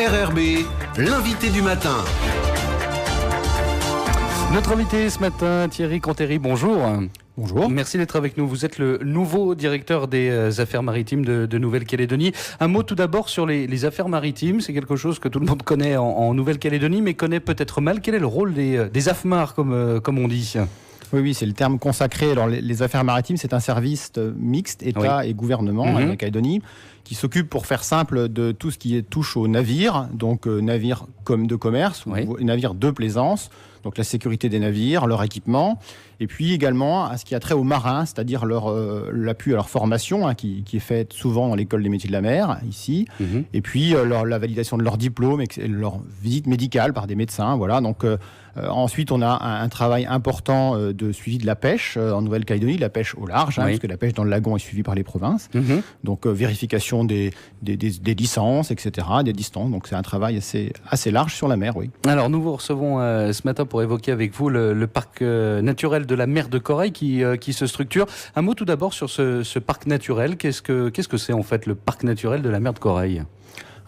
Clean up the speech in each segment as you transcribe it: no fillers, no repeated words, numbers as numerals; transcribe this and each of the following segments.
RRB, l'invité du matin. Notre invité ce matin, Thierry Cantéry, bonjour. Bonjour. Merci d'être avec nous. Vous êtes le nouveau directeur des affaires maritimes de Nouvelle-Calédonie. Un mot tout d'abord sur les affaires maritimes. C'est quelque chose que tout le monde connaît en Nouvelle-Calédonie, mais connaît peut-être mal. Quel est le rôle des AFMAR, comme on dit ? Oui, c'est le terme consacré. Alors, les affaires maritimes, c'est un service mixte, État et gouvernement, en Nouvelle-Calédonie, qui s'occupe, pour faire simple, de tout ce qui touche aux navires, donc navires comme de commerce ou navires de plaisance, donc la sécurité des navires, leur équipement, et puis également à ce qui a trait aux marins, c'est-à-dire l'appui à leur formation, qui est faite souvent dans l'école des métiers de la mer, ici, et puis la validation de leur diplôme et leur visite médicale par des médecins. Voilà. Donc, ensuite, on a un travail important de suivi de la pêche en Nouvelle-Calédonie, la pêche au large, parce que la pêche dans le lagon est suivie par les provinces. Donc, vérification des licences, etc., des distances. Donc, c'est un travail assez large sur la mer, oui. Alors, nous vous recevons ce matin pour évoquer avec vous le parc naturel de la mer de Corail qui se structure. Un mot tout d'abord sur ce parc naturel. Qu'est-ce que c'est en fait le parc naturel de la mer de Corail ?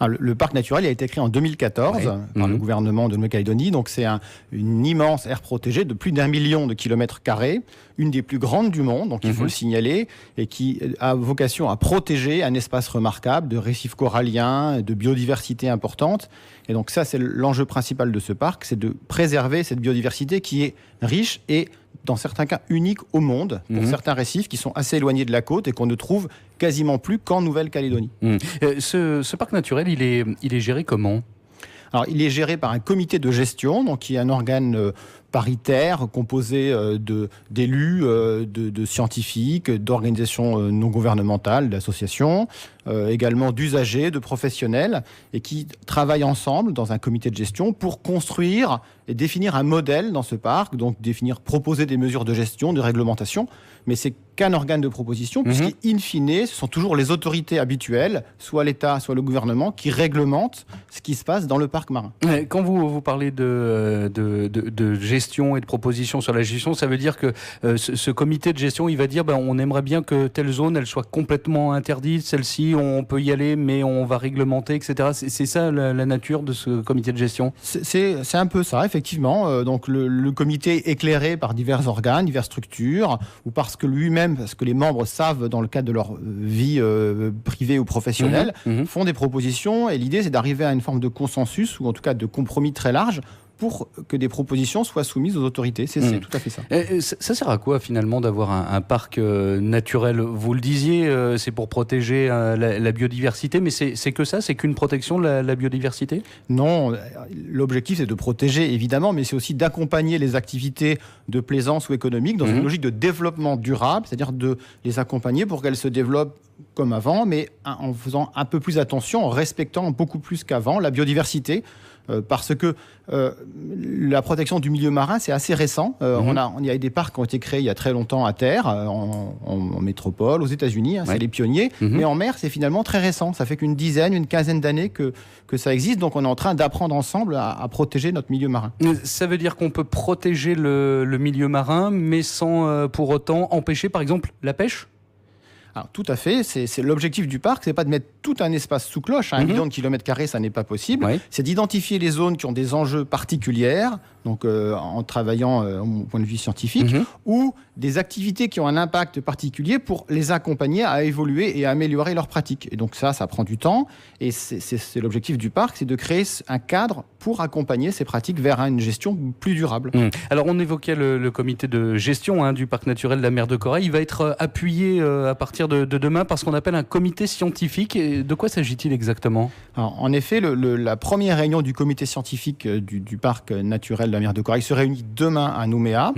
Alors, le parc naturel a été créé en 2014 par le gouvernement de Nouvelle-Calédonie. Donc, c'est une immense aire protégée de plus d'1 million de kilomètres carrés, une des plus grandes du monde, donc il faut le signaler, et qui a vocation à protéger un espace remarquable de récifs coralliens, de biodiversité importante. Et donc ça, c'est l'enjeu principal de ce parc, c'est de préserver cette biodiversité qui est riche et dans certains cas unique au monde, pour certains récifs qui sont assez éloignés de la côte et qu'on ne trouve quasiment plus qu'en Nouvelle-Calédonie. Ce parc naturel, il est géré comment ? Alors, il est géré par un comité de gestion, donc qui est un organe paritaire composé d'élus, de scientifiques, d'organisations non gouvernementales, d'associations, également d'usagers, de professionnels, et qui travaillent ensemble dans un comité de gestion pour construire et définir un modèle dans ce parc, donc proposer des mesures de gestion, de réglementation, mais c'est qu'un organe de proposition, puisqu'in fine, ce sont toujours les autorités habituelles, soit l'État, soit le gouvernement, qui réglementent ce qui se passe dans le parc marin. Quand vous parlez de gestion et de proposition sur la gestion, ça veut dire que ce comité de gestion, il va dire on aimerait bien que telle zone, elle soit complètement interdite, celle-ci, on peut y aller, mais on va réglementer, etc. C'est ça la nature de ce comité de gestion ? C'est un peu ça, effectivement. Donc le comité est éclairé par divers organes, diverses structures, ou parce que les membres savent, dans le cadre de leur vie privée ou professionnelle, font des propositions, et l'idée c'est d'arriver à une forme de consensus, ou en tout cas de compromis très large, pour que des propositions soient soumises aux autorités. C'est tout à fait ça. Ça sert à quoi finalement d'avoir un parc naturel ? Vous le disiez, c'est pour protéger la biodiversité, mais c'est que ça ? C'est qu'une protection de la biodiversité ? Non, l'objectif c'est de protéger évidemment, mais c'est aussi d'accompagner les activités de plaisance ou économiques dans une logique de développement durable, c'est-à-dire de les accompagner pour qu'elles se développent comme avant, mais en faisant un peu plus attention, en respectant beaucoup plus qu'avant la biodiversité. Parce que la protection du milieu marin, c'est assez récent. Il y a des parcs qui ont été créés il y a très longtemps à terre, en métropole, aux États-Unis, c'est les pionniers. Mais en mer, c'est finalement très récent. Ça fait qu'une quinzaine d'années que ça existe. Donc on est en train d'apprendre ensemble à protéger notre milieu marin. Ça veut dire qu'on peut protéger le milieu marin, mais sans pour autant empêcher, par exemple, la pêche ? Alors, tout à fait, c'est l'objectif du parc, c'est pas de mettre tout un espace sous cloche, 1 million de kilomètres carrés, ça n'est pas possible. C'est d'identifier les zones qui ont des enjeux particuliers, donc en travaillant au point de vue scientifique, ou des activités qui ont un impact particulier pour les accompagner à évoluer et à améliorer leurs pratiques. Et donc ça prend du temps, et c'est l'objectif du parc, c'est de créer un cadre pour accompagner ces pratiques vers une gestion plus durable. Alors on évoquait le comité de gestion du parc naturel de la mer de Corail, il va être appuyé à partir de demain par ce qu'on appelle un comité scientifique. Et de quoi s'agit-il exactement ? Alors, en effet, la première réunion du comité scientifique du parc naturel de la mer de Corail se réunit demain à Nouméa.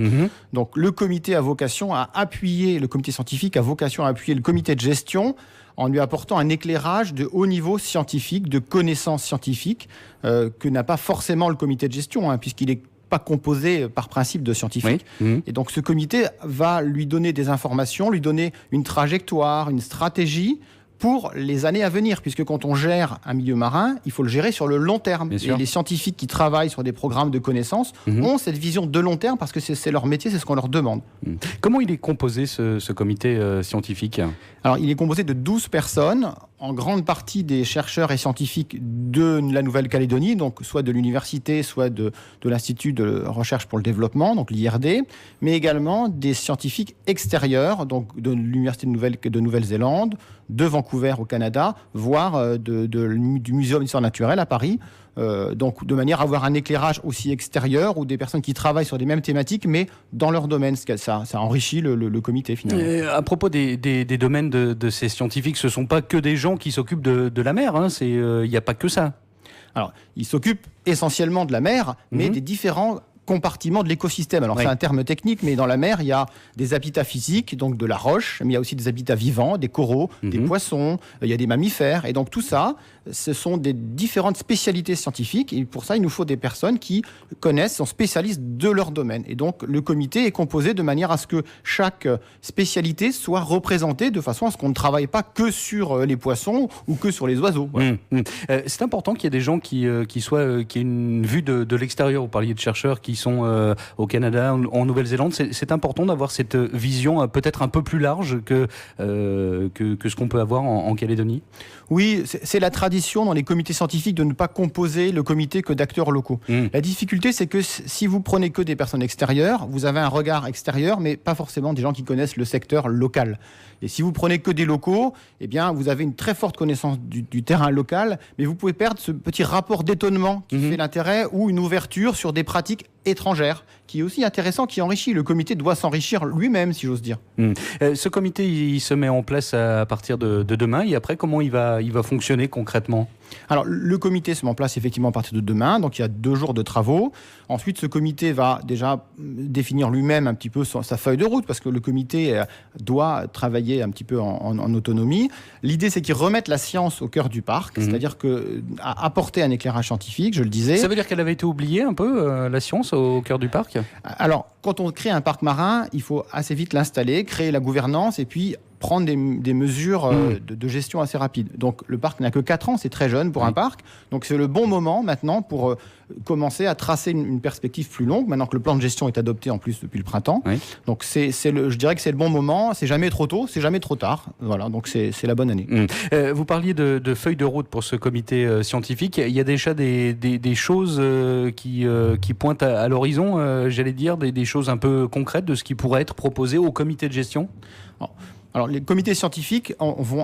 Donc le comité scientifique a vocation à appuyer le comité de gestion en lui apportant un éclairage de haut niveau scientifique, de connaissances scientifiques, que n'a pas forcément le comité de gestion, puisqu'il est pas composé par principe de scientifiques. Et donc ce comité va lui donner des informations, lui donner une trajectoire, une stratégie pour les années à venir, puisque quand on gère un milieu marin, il faut le gérer sur le long terme. Et les scientifiques qui travaillent sur des programmes de connaissances ont cette vision de long terme parce que c'est leur métier, c'est ce qu'on leur demande. Comment il est composé ce comité scientifique ? Alors, il est composé de 12 personnes, en grande partie des chercheurs et scientifiques de la Nouvelle-Calédonie, donc soit de l'université, soit de l'Institut de recherche pour le développement, donc l'IRD, mais également des scientifiques extérieurs, donc de l'Université de Nouvelle-Zélande, de Vancouver au Canada, voire du Muséum d'histoire naturelle à Paris. Donc de manière à avoir un éclairage aussi extérieur ou des personnes qui travaillent sur les mêmes thématiques mais dans leur domaine. Ça enrichit le comité finalement. À propos des domaines de ces scientifiques, ce ne sont pas que des gens qui s'occupent de la mer, il n'y a pas que ça. Alors, ils s'occupent essentiellement de la mer, mais des différents compartiments de l'écosystème. Alors c'est un terme technique, mais dans la mer, il y a des habitats physiques, donc de la roche, mais il y a aussi des habitats vivants, des coraux, des poissons, il y a des mammifères, et donc tout ça, ce sont des différentes spécialités scientifiques, et pour ça, il nous faut des personnes qui connaissent, sont spécialistes de leur domaine. Et donc le comité est composé de manière à ce que chaque spécialité soit représentée de façon à ce qu'on ne travaille pas que sur les poissons ou que sur les oiseaux. Voilà. C'est important qu'il y ait des gens qui aient une vue de l'extérieur. Vous parliez de chercheurs qui sont au Canada, en Nouvelle-Zélande. C'est important d'avoir cette vision peut-être un peu plus large que ce qu'on peut avoir en Calédonie. Oui, c'est la tradition dans les comités scientifiques de ne pas composer le comité que d'acteurs locaux. La difficulté, c'est que si vous prenez que des personnes extérieures, vous avez un regard extérieur, mais pas forcément des gens qui connaissent le secteur local. Et si vous prenez que des locaux, eh bien, vous avez une très forte connaissance du terrain local, mais vous pouvez perdre ce petit rapport d'étonnement qui fait l'intérêt ou une ouverture sur des pratiques étrangères, qui est aussi intéressant, qui enrichit. Le comité doit s'enrichir lui-même, si j'ose dire. Ce comité, il se met en place à partir de demain, et après, comment il va fonctionner concrètement ? Alors, le comité se met en place effectivement à partir de demain, donc il y a 2 jours de travaux. Ensuite, ce comité va déjà définir lui-même un petit peu sa feuille de route, parce que le comité doit travailler un petit peu en autonomie. L'idée, c'est qu'il remette la science au cœur du parc, c'est-à-dire apporter un éclairage scientifique, je le disais. Ça veut dire qu'elle avait été oubliée un peu, la science, au cœur du parc ? Alors, quand on crée un parc marin, il faut assez vite l'installer, créer la gouvernance et puis prendre des mesures de gestion assez rapides. Donc le parc n'a que 4 ans, c'est très jeune pour un parc. Donc c'est le bon moment maintenant pour commencer à tracer une perspective plus longue, maintenant que le plan de gestion est adopté en plus depuis le printemps. Donc je dirais que c'est le bon moment, c'est jamais trop tôt, c'est jamais trop tard. Voilà, donc c'est la bonne année. Vous parliez de feuille de route pour ce comité scientifique. Il y a déjà des choses qui pointent à l'horizon, j'allais dire, des choses un peu concrètes de ce qui pourrait être proposé au comité de gestion ? Alors, les comités scientifiques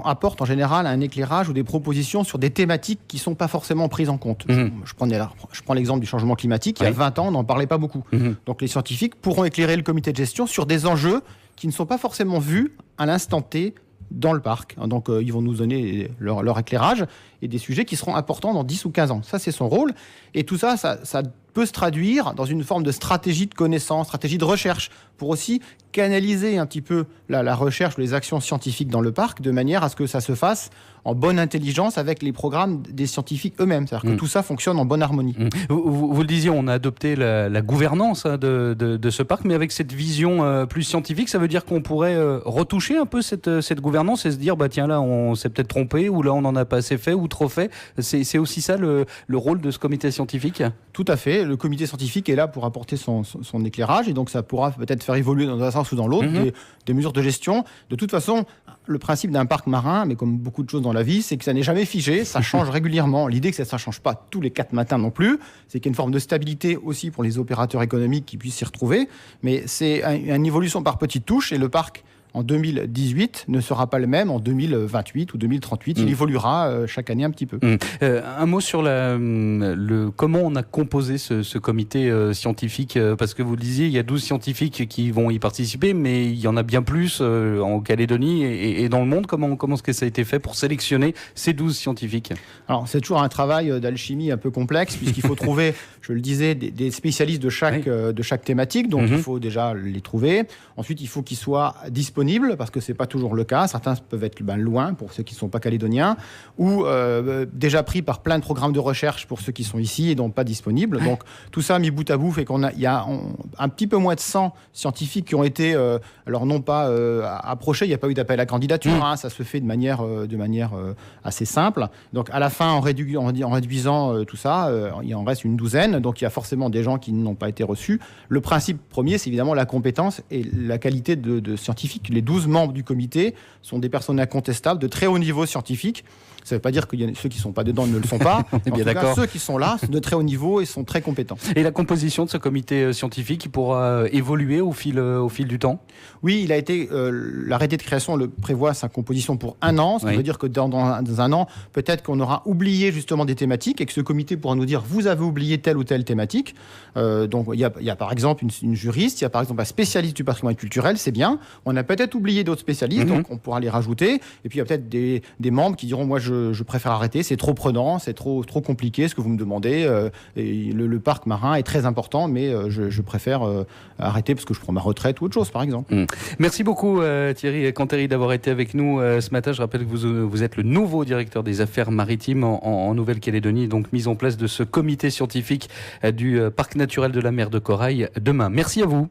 apportent en général un éclairage ou des propositions sur des thématiques qui ne sont pas forcément prises en compte. Je prends l'exemple du changement climatique. Il y a 20 ans, on n'en parlait pas beaucoup. Donc les scientifiques pourront éclairer le comité de gestion sur des enjeux qui ne sont pas forcément vus à l'instant T dans le parc. Donc ils vont nous donner leur éclairage et des sujets qui seront importants dans 10 ou 15 ans. Ça, c'est son rôle. Et tout ça peut se traduire dans une forme de stratégie de connaissance, stratégie de recherche, pour aussi canaliser un petit peu la recherche ou les actions scientifiques dans le parc, de manière à ce que ça se fasse en bonne intelligence avec les programmes des scientifiques eux-mêmes. C'est-à-dire que tout ça fonctionne en bonne harmonie. Vous le disiez, on a adopté la gouvernance de ce parc, mais avec cette vision plus scientifique, ça veut dire qu'on pourrait retoucher un peu cette gouvernance et se dire, tiens, là, on s'est peut-être trompé, ou là, on n'en a pas assez fait, ou trop fait. C'est aussi ça le rôle de ce comité scientifique ? Tout à fait. Le comité scientifique est là pour apporter son éclairage, et donc ça pourra peut-être faire évoluer dans un sens ou dans l'autre des mesures de gestion. De toute façon, le principe d'un parc marin, mais comme beaucoup de choses dans la vie, c'est que ça n'est jamais figé, ça change régulièrement. L'idée que ça ne change pas tous les 4 matins non plus, c'est qu'il y a une forme de stabilité aussi pour les opérateurs économiques qui puissent s'y retrouver, mais c'est une évolution par petites touches, et le parc en 2018 ne sera pas le même en 2028 ou 2038. Il évoluera chaque année un petit peu. Un mot sur comment on a composé ce comité scientifique, parce que vous le disiez, il y a 12 scientifiques qui vont y participer, mais il y en a bien plus en Calédonie et dans le monde. Comment est-ce que ça a été fait pour sélectionner ces 12 scientifiques ? Alors, c'est toujours un travail d'alchimie un peu complexe, puisqu'il faut trouver, je le disais, des spécialistes de chaque thématique. Donc, il faut déjà les trouver. Ensuite, il faut qu'ils soient disponibles disponibles, parce que c'est pas toujours le cas. Certains peuvent être loin pour ceux qui ne sont pas calédoniens, ou déjà pris par plein de programmes de recherche pour ceux qui sont ici et donc pas disponibles. Donc tout ça mis bout à bout fait il y a un petit peu moins de 100 scientifiques qui ont été, alors non pas approchés, il n'y a pas eu d'appel à candidature, ça se fait de manière assez simple. Donc à la fin, en réduisant tout ça, il en reste une douzaine. Donc il y a forcément des gens qui n'ont pas été reçus. Le principe premier, c'est évidemment la compétence et la qualité de scientifique. Les 12 membres du comité sont des personnes incontestables, de très haut niveau scientifique. Ça ne veut pas dire que ceux qui ne sont pas dedans ne le sont pas. En tout cas, ceux qui sont là sont de très haut niveau et sont très compétents. Et la composition de ce comité scientifique, il pourra évoluer au fil du temps ? Oui, il a été l'arrêté de création prévoit sa composition pour 1 an. Ça veut dire que dans 1 an, peut-être qu'on aura oublié justement des thématiques et que ce comité pourra nous dire vous avez oublié telle ou telle thématique. Donc il y a par exemple une juriste, il y a par exemple un spécialiste du patrimoine culturel, c'est bien. On a peut-être oublié d'autres spécialistes, donc on pourra les rajouter. Et puis il y a peut-être des membres qui diront moi je préfère arrêter, c'est trop prenant, c'est trop compliqué ce que vous me demandez. Et le parc marin est très important, mais je préfère arrêter parce que je prends ma retraite ou autre chose, par exemple. Merci beaucoup Thierry Canteri d'avoir été avec nous ce matin. Je rappelle que vous êtes le nouveau directeur des affaires maritimes en Nouvelle-Calédonie, donc mise en place de ce comité scientifique du parc naturel de la mer de Corail demain. Merci à vous.